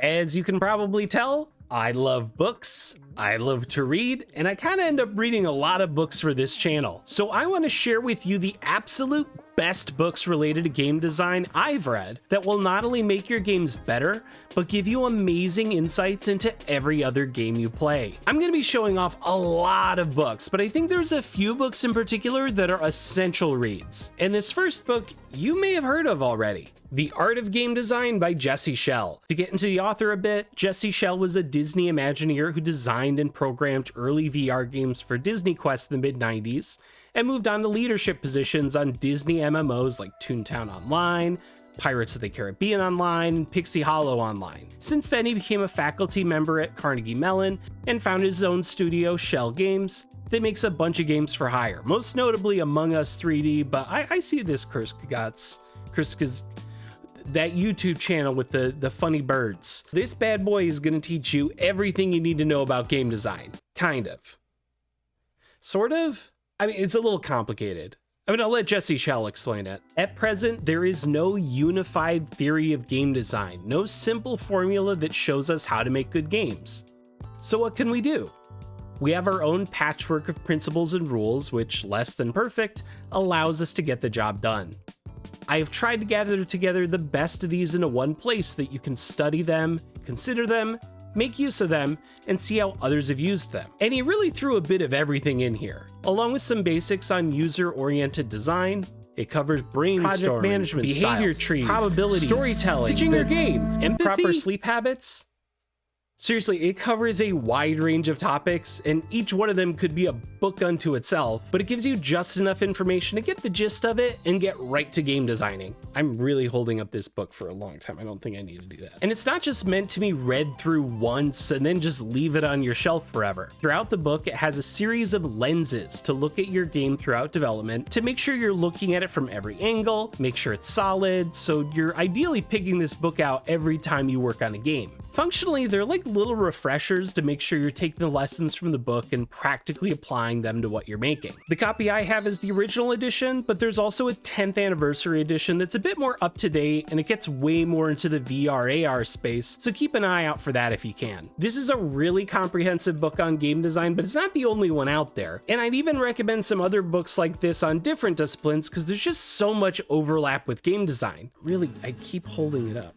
As you can probably tell, I love books, I love to read, and I kind of end up reading a lot of books for this channel. So I want to share with you the absolute best books related to game design I've read that will not only make your games better, but give you amazing insights into every other game you play. I'm going to be showing off a lot of books, but I think there's a few books in particular that are essential reads. And this first book you may have heard of already. The Art of Game Design by Jesse Schell. To get into the author a bit, Jesse Schell was a Disney Imagineer who designed and programmed early VR games for Disney Quest in the mid-90s, and moved on to leadership positions on Disney MMOs like Toontown Online, Pirates of the Caribbean Online, and Pixie Hollow Online. Since then, he became a faculty member at Carnegie Mellon and founded his own studio, Schell Games, that makes a bunch of games for hire, most notably Among Us 3D, but I see this Kurska's that YouTube channel with the funny birds. This bad boy is gonna teach you everything you need to know about game design. Kind of. Sort of? I mean, it's a little complicated. I'll let Jesse Schell explain it. At present, there is no unified theory of game design, no simple formula that shows us how to make good games. So what can we do? We have our own patchwork of principles and rules, which, less than perfect, allows us to get the job done. I have tried to gather together the best of these into one place so that you can study them, consider them, make use of them, and see how others have used them. And he really threw a bit of everything in here, along with some basics on user-oriented design. It covers brainstorming, project management, behavior trees, probabilities, storytelling, pitching your game, empathy, proper sleep habits. Seriously, it covers a wide range of topics, and each one of them could be a book unto itself, but it gives you just enough information to get the gist of it and get right to game designing. I'm really holding up this book for a long time. I don't think I need to do that. And it's not just meant to be read through once and then just leave it on your shelf forever. Throughout the book, it has a series of lenses to look at your game throughout development to make sure you're looking at it from every angle, make sure it's solid, so you're ideally picking this book out every time you work on a game. Functionally, they're like little refreshers to make sure you're taking the lessons from the book and practically applying them to what you're making. The copy I have is the original edition, but there's also a 10th anniversary edition that's a bit more up to date, and it gets way more into the VR AR space, so keep an eye out for that if you can. This is a really comprehensive book on game design, but it's not the only one out there, and I'd even recommend some other books like this on different disciplines because there's just so much overlap with game design. Really, I keep holding it up.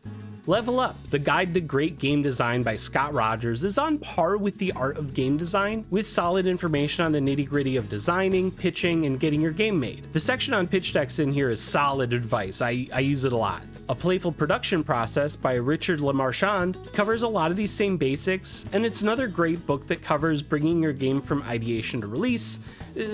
Level Up, The Guide to Great Game Design by Scott Rogers, is on par with The Art of Game Design, with solid information on the nitty-gritty of designing, pitching, and getting your game made. The section on pitch decks in here is solid advice. I use it a lot. A Playful Production Process by Richard LeMarchand covers a lot of these same basics, and it's another great book that covers bringing your game from ideation to release,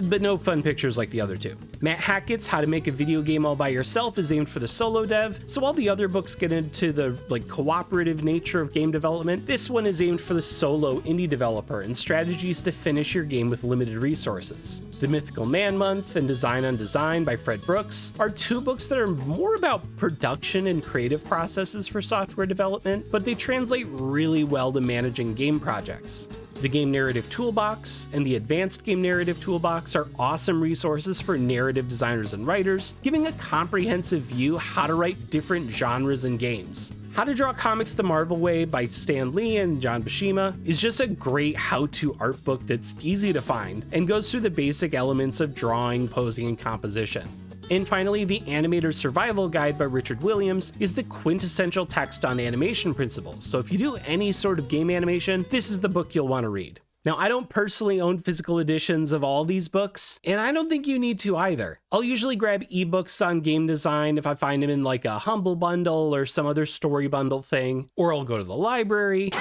but no fun pictures like the other two. Matt Hackett's How to Make a Video Game All by Yourself is aimed for the solo dev, so while the other books get into the cooperative nature of game development, this one is aimed for the solo indie developer and strategies to finish your game with limited resources. The Mythical Man Month and Design on Design by Fred Brooks are two books that are more about production and creative processes for software development, but they translate really well to managing game projects. The Game Narrative Toolbox and the Advanced Game Narrative Toolbox are awesome resources for narrative designers and writers, giving a comprehensive view how to write different genres in games. How to Draw Comics the Marvel Way by Stan Lee and John Buscema is just a great how-to art book that's easy to find and goes through the basic elements of drawing, posing, and composition. And finally, The Animator's Survival Guide by Richard Williams is the quintessential text on animation principles, so if you do any sort of game animation, this is the book you'll want to read. Now, I don't personally own physical editions of all these books, and I don't think you need to either. I'll usually grab ebooks on game design if I find them in like a Humble Bundle or some other story bundle thing, or I'll go to the library.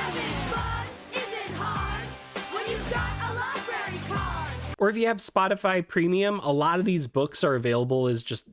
Or if you have Spotify Premium, a lot of these books are available as just,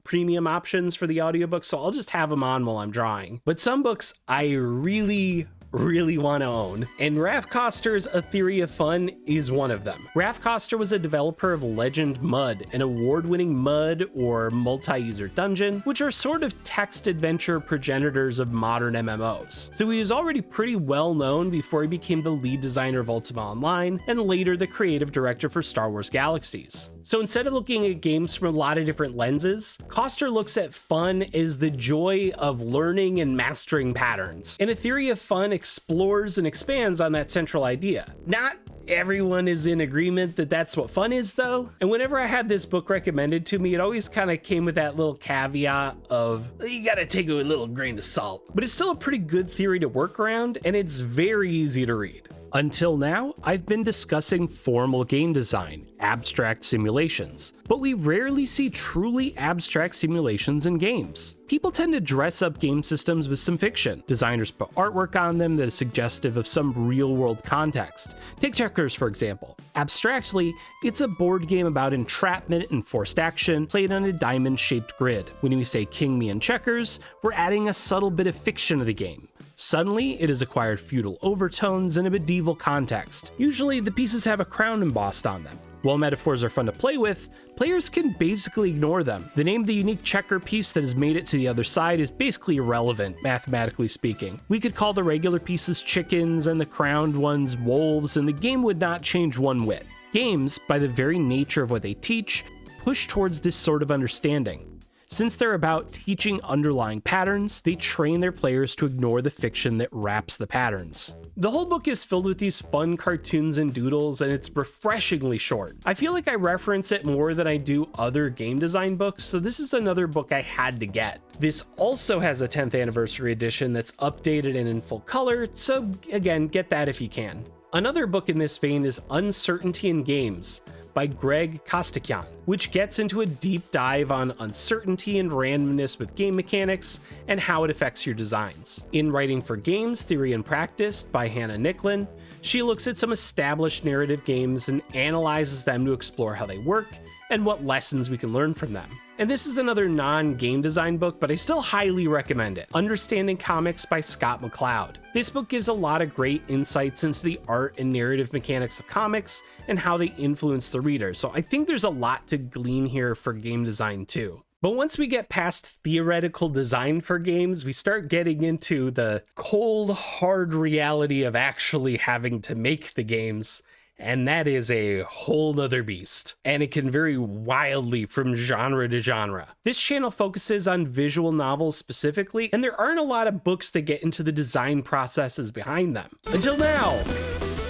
premium options for the audiobook, so I'll just have them on while I'm drawing. But some books I really, really want to own. And Raph Koster's A Theory of Fun is one of them. Raph Koster was a developer of Legend Mud, an award-winning MUD or multi-user dungeon, which are sort of text adventure progenitors of modern MMOs. So he was already pretty well known before he became the lead designer of Ultima Online, and later the creative director for Star Wars Galaxies. So instead of looking at games from a lot of different lenses, Koster looks at fun as the joy of learning and mastering patterns. And A Theory of Fun explores and expands on that central idea. Not everyone is in agreement that that's what fun is, though. And whenever I had this book recommended to me, it always kind of came with that little caveat of, you gotta take it with a little grain of salt. But it's still a pretty good theory to work around, and it's very easy to read. Until now, I've been discussing formal game design, abstract simulations, but we rarely see truly abstract simulations in games. People tend to dress up game systems with some fiction. Designers put artwork on them that is suggestive of some real-world context. Take Checkers, for example. Abstractly, it's a board game about entrapment and forced action, played on a diamond-shaped grid. When we say King, Me, and Checkers, we're adding a subtle bit of fiction to the game. Suddenly, it has acquired feudal overtones and a medieval context. Usually, the pieces have a crown embossed on them. While metaphors are fun to play with, players can basically ignore them. The name of the unique checker piece that has made it to the other side is basically irrelevant, mathematically speaking. We could call the regular pieces chickens and the crowned ones wolves, and the game would not change one whit. Games, by the very nature of what they teach, push towards this sort of understanding. Since they're about teaching underlying patterns, they train their players to ignore the fiction that wraps the patterns. The whole book is filled with these fun cartoons and doodles, and it's refreshingly short. I feel like I reference it more than I do other game design books, so this is another book I had to get. This also has a 10th anniversary edition that's updated and in full color, so again, get that if you can. Another book in this vein is Uncertainty in Games by Greg Costikyan, which gets into a deep dive on uncertainty and randomness with game mechanics and how it affects your designs. In Writing for Games, Theory and Practice by Hannah Nicklin, she looks at some established narrative games and analyzes them to explore how they work and what lessons we can learn from them. And this is another non-game design book, but I still highly recommend it. Understanding Comics by Scott McCloud. This book gives a lot of great insights into the art and narrative mechanics of comics and how they influence the reader. So I think there's a lot to glean here for game design too. But once we get past theoretical design for games, we start getting into the cold, hard reality of actually having to make the games. And that is a whole nother beast, and it can vary wildly from genre to genre. This channel focuses on visual novels specifically, and there aren't a lot of books that get into the design processes behind them. Until now!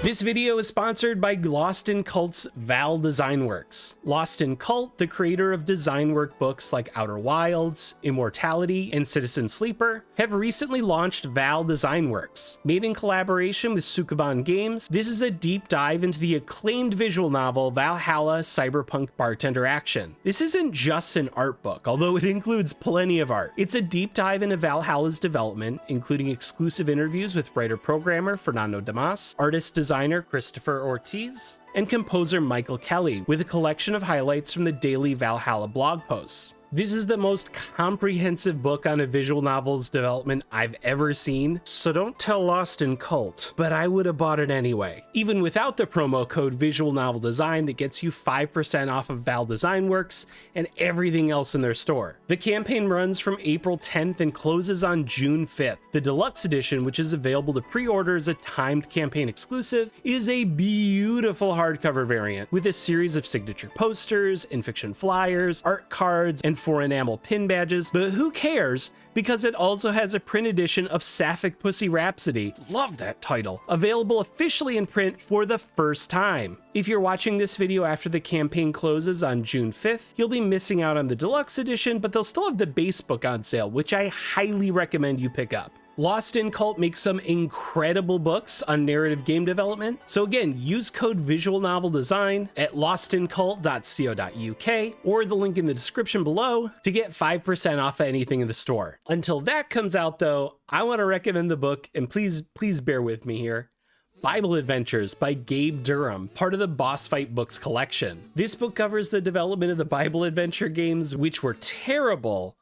This video is sponsored by Lost in Cult's Val Design Works. Lost in Cult, the creator of design work books like Outer Wilds, Immortality, and Citizen Sleeper, have recently launched Val Design Works. Made in collaboration with Sukeban Games, this is a deep dive into the acclaimed visual novel Valhalla Cyberpunk Bartender Action. This isn't just an art book, although it includes plenty of art. It's a deep dive into Valhalla's development, including exclusive interviews with writer-programmer Fernando Damas, artist-designer Christopher Ortiz, and composer Michael Kelly, with a collection of highlights from the daily Valhalla blog posts. This is the most comprehensive book on a visual novel's development I've ever seen, so don't tell Lost in Cult, but I would have bought it anyway. Even without the promo code Visual Novel Design that gets you 5% off of Val Design Works and everything else in their store. The campaign runs from April 10th and closes on June 5th. The deluxe edition, which is available to pre-order as a timed campaign exclusive, is a beautiful hardcover variant with a series of signature posters, in-fiction flyers, art cards, and 4 enamel pin badges, but who cares, because it also has a print edition of Sapphic Pussy Rhapsody, love that title, available officially in print for the first time. If you're watching this video after the campaign closes on June 5th, you'll be missing out on the deluxe edition, but they'll still have the base book on sale, which I highly recommend you pick up. Lost in Cult makes some incredible books on narrative game development. So again, use code Visual Novel Design at lostincult.co.uk or the link in the description below to get 5% off anything in the store. Until that comes out though, I want to recommend the book, and please bear with me here. Bible Adventures by Gabe Durham, part of the Boss Fight Books collection. This book covers the development of the Bible Adventure games, which were terrible,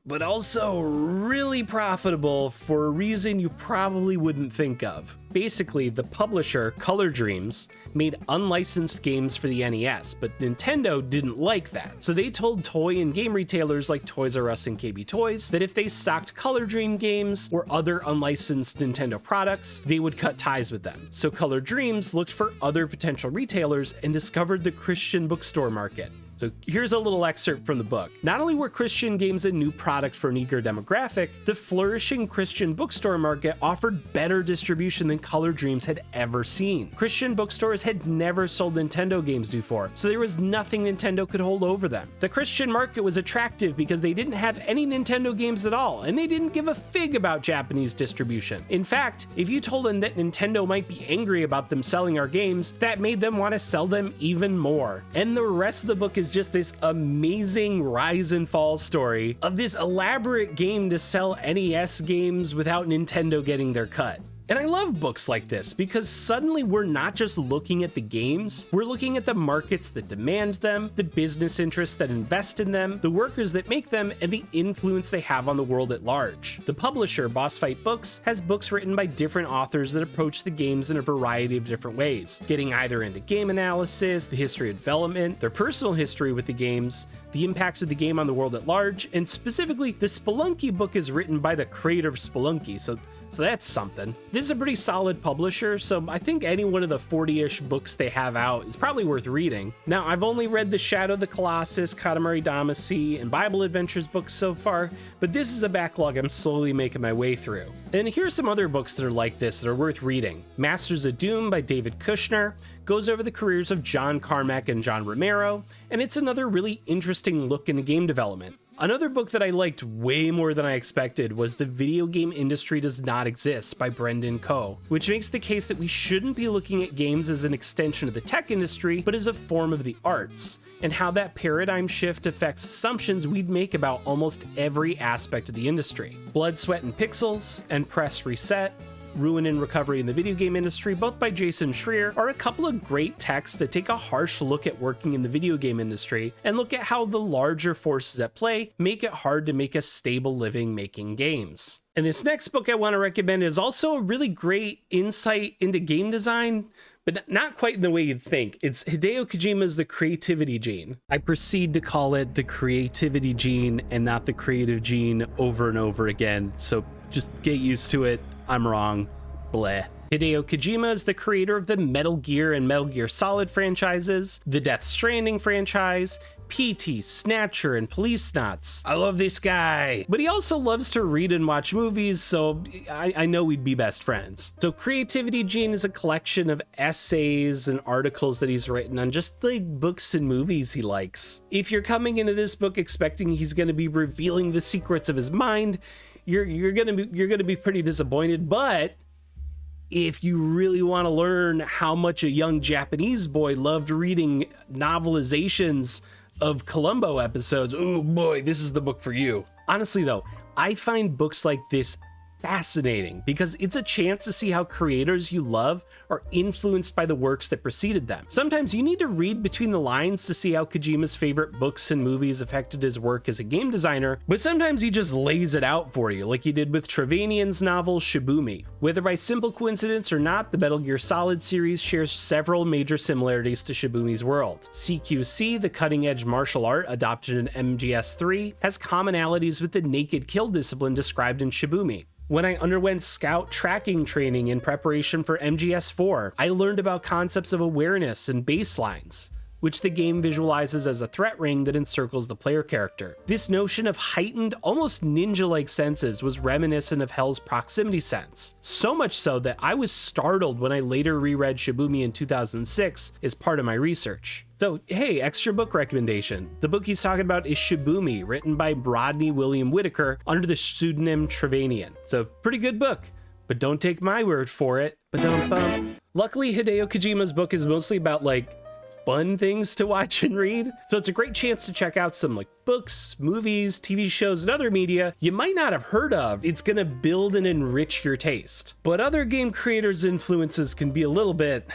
but also really profitable for a reason you probably wouldn't think of. Basically, the publisher, Color Dreams, made unlicensed games for the NES, but Nintendo didn't like that. So they told toy and game retailers like Toys R Us and KB Toys that if they stocked Color Dream games or other unlicensed Nintendo products, they would cut ties with them. So Color Dreams looked for other potential retailers and discovered the Christian bookstore market. So here's a little excerpt from the book. Not only were Christian games a new product for an eager demographic, the flourishing Christian bookstore market offered better distribution than Color Dreams had ever seen. Christian bookstores had never sold Nintendo games before, so there was nothing Nintendo could hold over them. The Christian market was attractive because they didn't have any Nintendo games at all, and they didn't give a fig about Japanese distribution. In fact, if you told them that Nintendo might be angry about them selling our games, that made them want to sell them even more. And the rest of the book is just this amazing rise and fall story of this elaborate game to sell NES games without Nintendo getting their cut. And I love books like this because suddenly we're not just looking at the games, we're looking at the markets that demand them, the business interests that invest in them, the workers that make them, and the influence they have on the world at large. The publisher, Boss Fight Books, has books written by different authors that approach the games in a variety of different ways, getting either into game analysis, the history of development, their personal history with the games, the impacts of the game on the world at large, and specifically, the Spelunky book is written by the creator of Spelunky, so that's something. This is a pretty solid publisher, so I think any one of the 40-ish books they have out is probably worth reading. Now, I've only read the Shadow of the Colossus, Katamari Damacy, and Bible Adventures books so far, but this is a backlog I'm slowly making my way through. And here's some other books that are like this that are worth reading. Masters of Doom by David Kushner goes over the careers of John Carmack and John Romero, and it's another really interesting look into game development. Another book that I liked way more than I expected was The Video Game Industry Does Not Exist by Brendan Coe, which makes the case that we shouldn't be looking at games as an extension of the tech industry, but as a form of the arts, and how that paradigm shift affects assumptions we'd make about almost every aspect of the industry. Blood, Sweat, and Pixels and Press Reset, Ruin and Recovery in the Video Game Industry, both by Jason Schreier, are a couple of great texts that take a harsh look at working in the video game industry and look at how the larger forces at play make it hard to make a stable living making games. And this next book I want to recommend is also a really great insight into game design, but not quite in the way you'd think. It's Hideo Kojima's The Creativity Gene. I proceed to call it the Creativity Gene and not the Creative Gene over and over again, so just get used to it. I'm wrong. Bleh. Hideo Kojima is the creator of the Metal Gear and Metal Gear Solid franchises, the Death Stranding franchise, PT, Snatcher, and Policenauts. I love this guy. But he also loves to read and watch movies, so I know we'd be best friends. So Creativity Gene is a collection of essays and articles that he's written on just like books and movies he likes. If you're coming into this book expecting he's going to be revealing the secrets of his mind, you're gonna be pretty disappointed. But if you really want to learn how much a young Japanese boy loved reading novelizations of Columbo episodes, oh boy, this is the book for you. Honestly though, I find books like this fascinating because it's a chance to see how creators you love are influenced by the works that preceded them. Sometimes you need to read between the lines to see how Kojima's favorite books and movies affected his work as a game designer, but sometimes he just lays it out for you, like he did with Trevanian's novel Shibumi. Whether by simple coincidence or not, the Metal Gear Solid series shares several major similarities to Shibumi's world. CQC, the cutting-edge martial art adopted in MGS3, has commonalities with the naked kill discipline described in Shibumi. When I underwent scout tracking training in preparation for MGS4, I learned about concepts of awareness and baselines, which the game visualizes as a threat ring that encircles the player character. This notion of heightened, almost ninja-like senses was reminiscent of Hell's proximity sense, so much so that I was startled when I later reread Shibumi in 2006 as part of my research. So, hey, extra book recommendation. The book he's talking about is Shibumi, written by Rodney William Whitaker under the pseudonym Trevanian. It's a pretty good book, but don't take my word for it. Ba-dum-bum. Luckily, Hideo Kojima's book is mostly about, like, fun things to watch and read, so it's a great chance to check out some, like, books, movies, TV shows, and other media you might not have heard of. It's gonna build and enrich your taste. But other game creators' influences can be a little bit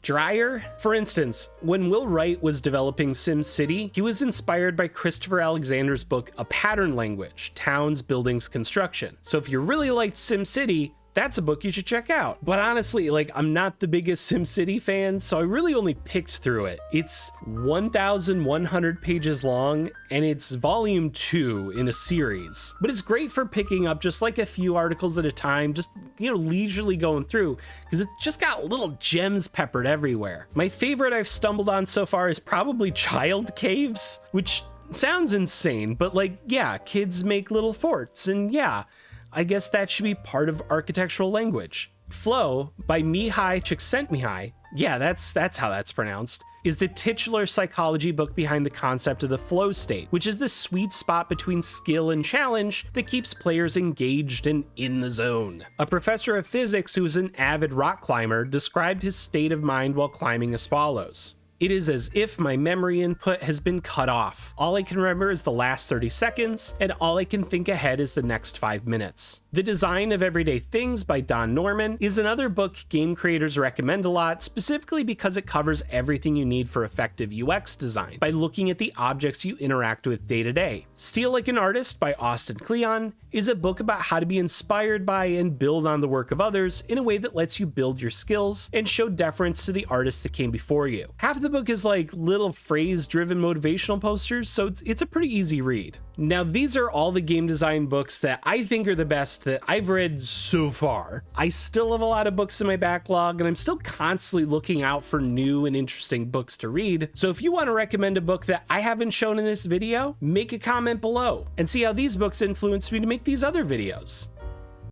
drier? For instance, when Will Wright was developing SimCity, he was inspired by Christopher Alexander's book A Pattern Language: Towns, Buildings, Construction. So if you really liked SimCity, that's a book you should check out. But honestly, like, I'm not the biggest SimCity fan, so I really only picked through it. It's 1,100 pages long, and it's volume 2 in a series. But it's great for picking up just like a few articles at a time, just, leisurely going through, because it's just got little gems peppered everywhere. My favorite I've stumbled on so far is probably Child Caves, which sounds insane, but like, yeah, kids make little forts, and yeah, I guess that should be part of architectural language. Flow by Mihai Csikszentmihalyi, yeah, that's how that's pronounced, is the titular psychology book behind the concept of the flow state, which is the sweet spot between skill and challenge that keeps players engaged and in the zone. A professor of physics who is an avid rock climber described his state of mind while climbing as follows: "It is as if my memory input has been cut off. All I can remember is the last 30 seconds, and all I can think ahead is the next 5 minutes." The Design of Everyday Things by Don Norman is another book game creators recommend a lot, specifically because it covers everything you need for effective UX design by looking at the objects you interact with day to day. Steal Like an Artist by Austin Kleon is a book about how to be inspired by and build on the work of others in a way that lets you build your skills and show deference to the artists that came before you. Half the book is like little phrase-driven motivational posters, so it's a pretty easy read. Now, these are all the game design books that I think are the best that I've read so far. I still have a lot of books in my backlog, and I'm still constantly looking out for new and interesting books to read. So if you want to recommend a book that I haven't shown in this video, make a comment below and see how these books influenced me to make these other videos.